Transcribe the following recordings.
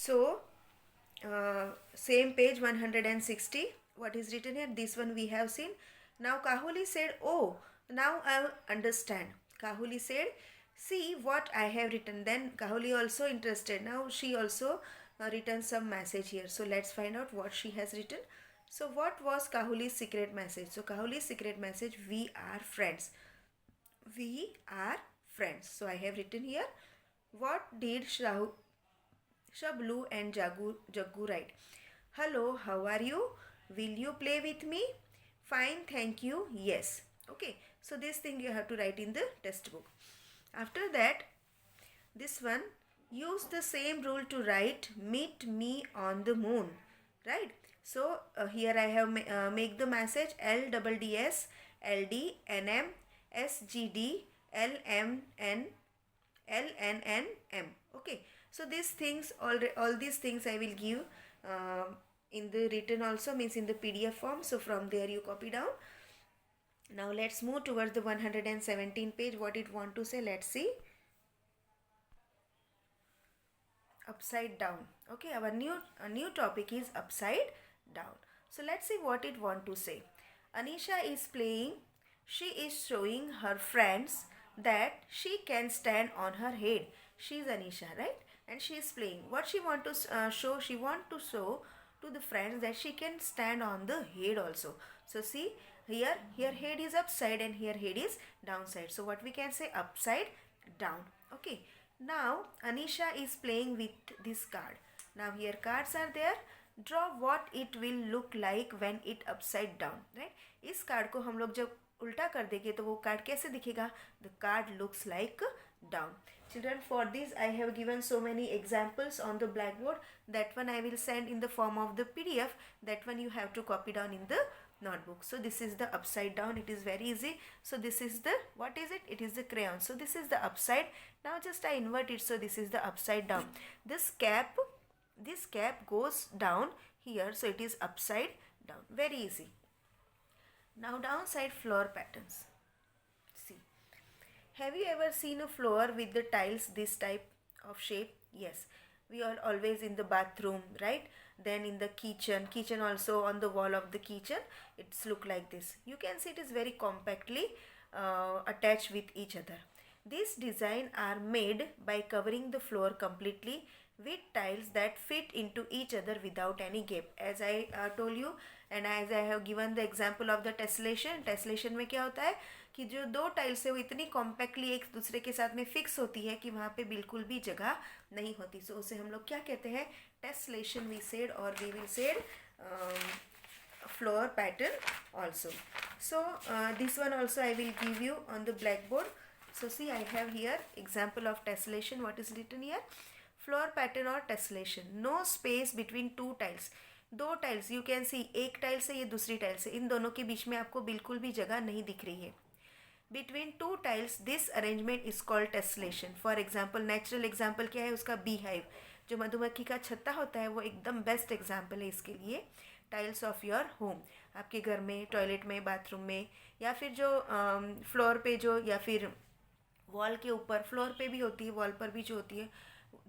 So same page 160, what is written here, this one we have seen. Now Kahuli said, oh, now I understand. Kahuli said, see what I have written. Then Kahuli also interested. Now she also written some message here. So let's find out what she has written. So what was Kahuli's secret message? So Kahuli's secret message, we are friends. We are friends. So I have written here, what did Shablu and Jaggu write? Hello, how are you? Will you play with me? Fine, thank you. Yes. Okay, so this thing you have to write in the test book. After that, this one, use the same rule to write meet me on the moon. Right? So here I have make the message LDDS LDNM SGD LMN LNNM. Okay, so these things, all these things I will give in the written also, means in the PDF form. So from there you copy down. Now let's move towards the 117 page. What it want to say, let's see. Upside down. Okay, our new topic is upside down. So let's see what it want to say. Anisha is playing. She is showing her friends that she can stand on her head. She is Anisha, right? And she is playing. What she want to show? She want to show to the friends that she can stand on the head also. So see here head is upside and here head is downside. So what we can say, upside down. Okay. Now Anisha is playing with this card. Now here cards are there. Draw what it will look like when it upside down. Right? इस card को हम लोग जब उल्टा कर देंगे तो वो कार्ड कैसे दिखेगा? The card looks like down. Children, for this I have given so many examples on the blackboard. That one I will send in the form of the PDF. That one you have to copy down in the notebook. So this is the upside down. It is very easy. So this is the, what is it? It is the crayon. So this is the upside. Now just I invert it. So this is the upside down. This cap goes down here. So it is upside down. Very easy. Now downside floor patterns. See. Have you ever seen a floor with the tiles this type of shape? Yes. We are always in the bathroom, right? Then in the kitchen also, on the wall of the kitchen, it's look like this. You can see it is very compactly attached with each other. These design are made by covering the floor completely with tiles that fit into each other without any gap. As I told you, and as I have given the example of the tessellation में क्या होता है कि जो दो tiles है वो इतनी कॉम्पैक्टली एक दूसरे के साथ में फिक्स होती है कि वहाँ पे बिल्कुल भी जगह नहीं होती. सो उसे हम लोग क्या कहते हैं? टेसलेशन वी सेड, और we will said floor pattern also. So this one also I will give you on the blackboard. So see, I have here example of tessellation. What is written here? Floor pattern or tessellation. No space between two tiles. दो tiles you can सी, एक tile से ये दूसरी tile से, इन दोनों के बीच में आपको बिल्कुल भी जगह नहीं दिख रही है. Between two tiles this arrangement is called tessellation. For example, natural example क्या है उसका? बी हाइव, जो मधुमक्खी का छत्ता होता है, वो एकदम बेस्ट एग्जाम्पल है इसके लिए. टाइल्स ऑफ योर होम, आपके घर में, टॉयलेट में, बाथरूम में, या फिर जो फ्लोर पे जो, या फिर वॉल के ऊपर, फ्लोर पे भी होती है, वॉल पर भी जो होती है,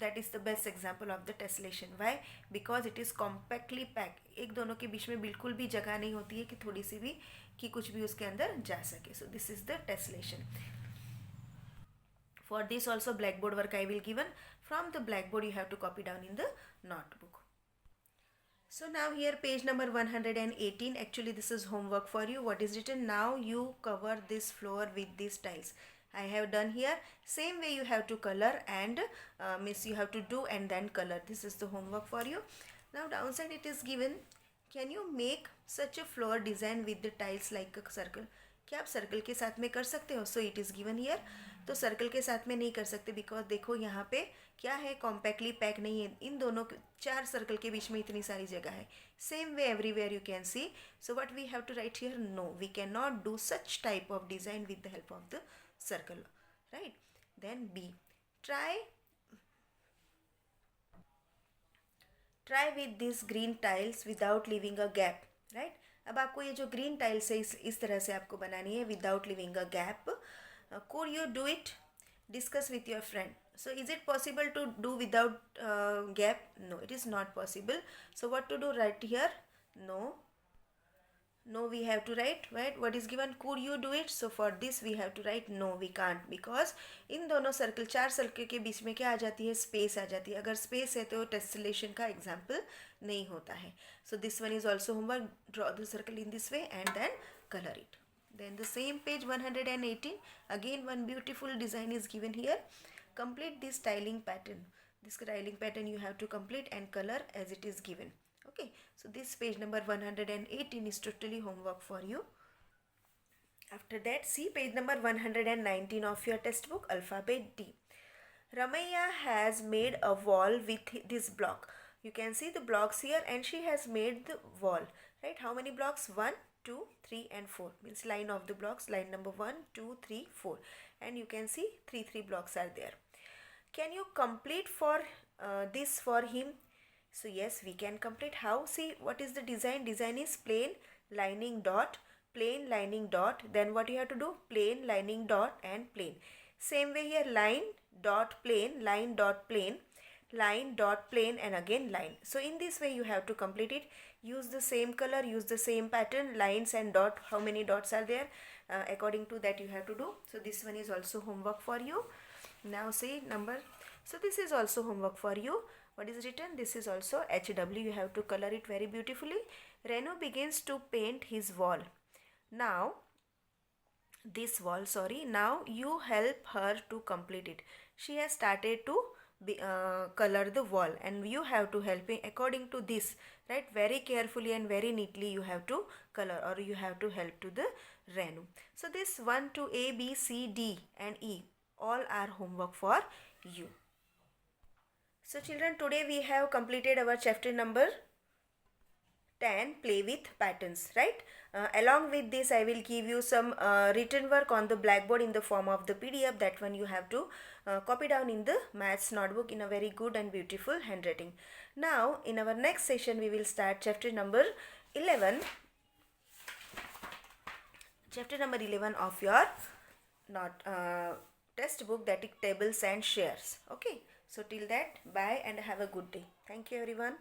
that is the best example of the tessellation. Why? Because it is compactly packed. एक दोनों के बीच में बिल्कुल भी जगह नहीं होती है कि थोड़ी सी भी, कि कुछ भी उसके अंदर जा सके. So this is the tessellation. For this also blackboard work I will given. From the blackboard you have to copy down in the notebook. So now here page number 118. Actually this is homework for you. What is written? Now you cover this floor with these tiles. I have done here. Same way you have to color and means you have to do and then color. This is the homework for you. Now downside it is given. Can you make such a floor design with the tiles like a circle? क्या आप circle के साथ में कर सकते हो? So it is given here. तो circle के साथ में नहीं कर सकते बिकॉज देखो यहाँ पे क्या है, कॉम्पैक्टली पैक नहीं है. इन दोनों चार सर्कल के बीच में इतनी सारी जगह है. Same way everywhere you can see. So what we have to write here? No, we can not do such type of design with the help of the circle, right? Then B, try with these green tiles without leaving a gap, right? अब आपको ये जो green tiles है इस तरह से आपको बनानी है without living a gap. could you do it? Discuss with your friend. So is it possible to do without gap? No, it is not possible. So what to do right here? No. No, we have to write, right? What is given? Could you do it? So for this we have to write no, we can't, because इन दोनों circle, चार circle के बीच में क्या आ जाती है? Space आ जाती है. अगर स्पेस है तो टेस्लेशन का एग्जाम्पल नहीं होता है. So this one is also homework. Draw the circle in this way and then color it. Then the same page 118, again one beautiful design is given here. Complete this tiling pattern. This tiling pattern you have to complete and color as it is given. Okay, so this page number 118 is totally homework for you. After that, see page number 119 of your textbook, alphabet D. Ramaya has made a wall with this block. You can see the blocks here, and she has made the wall, right? How many blocks? 1, 2, 3 and 4, means line of the blocks, line number 1, 2, 3, 4, and you can see 3 blocks are there. Can you complete for this for him? So yes, we can complete. How? See, what is the design? Design is plain lining dot, plain lining dot, then what you have to do? Plain lining dot and plain. Same way here, line dot plain, line dot plain, line dot plain, and again line. So in this way you have to complete it. Use the same color, use the same pattern, lines and dot. How many dots are there? According to that you have to do. So this one is also homework for you. Now see number. So this is also homework for you. What is written? This is also HW. You have to color it very beautifully. Renu begins to paint his wall. Now this wall, sorry, now you help her to complete it. She has started to color the wall, and you have to help me according to this, right? Very carefully and very neatly you have to color, or you have to help to the Renu. So this 1 to A, B, C, D and E all are homework for you. So children, today we have completed our chapter number 10, play with patterns, right? Along with this I will give you some written work on the blackboard in the form of the PDF. That one you have to copy down in the maths notebook in a very good and beautiful handwriting. Now in our next session we will start chapter number 11. Chapter number 11 of your textbook, that is tables and shares. Okay, so till that, bye and have a good day. Thank you everyone.